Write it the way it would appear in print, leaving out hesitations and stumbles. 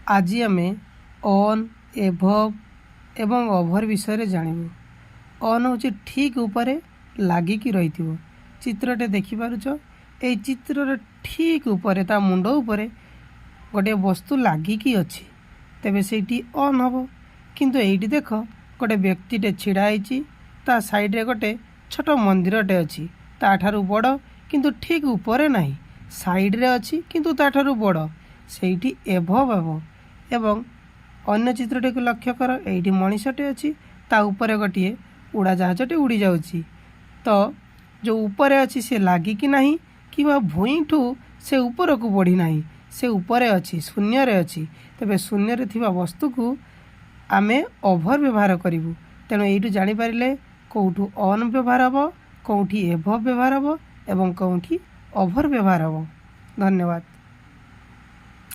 आज आम on above एवं ओभर विषय जानू। ऑन हूँ ठीक ऊपर लागिकी रही चित्रटे देखिपारुछ। ये चित्र ठीक ऊपर ता मुंड ऊपर गोटे वस्तु लागिकी अच्छी तेबे से ऑन हम। किंतु यही देख गोटे व्यक्तिटे छिड़ाई ता साइड रे गोटे छोट मंदिरटे अच्छी ताठारू बड़ किंतु ठीक ऊपर नहीं साइड रे अच्छी किंतु ताठारू बड़ सेठी एभव एभव। एवं अन्य चित्रटे को लक्ष्य कर यही मनीषटे अच्छी ता ऊपर गोटे उड़ाजाहाजटे उड़ी जाउची। तो जो ऊपर अच्छी से लागिकी नहीं कि भूईठू से ऊपर को बढ़ी नहीं से ऊपर अच्छी शून्य रे अच्छी तेबे शून्य रे थिबा वस्तु को आमे ओभर व्यवहार करूँ। तेणु यू जापारे कौटू ऑन व्यवहार हम कौटी एभव व्यवहार हम एवं कौटी ओभर व्यवहार हम। धन्यवाद।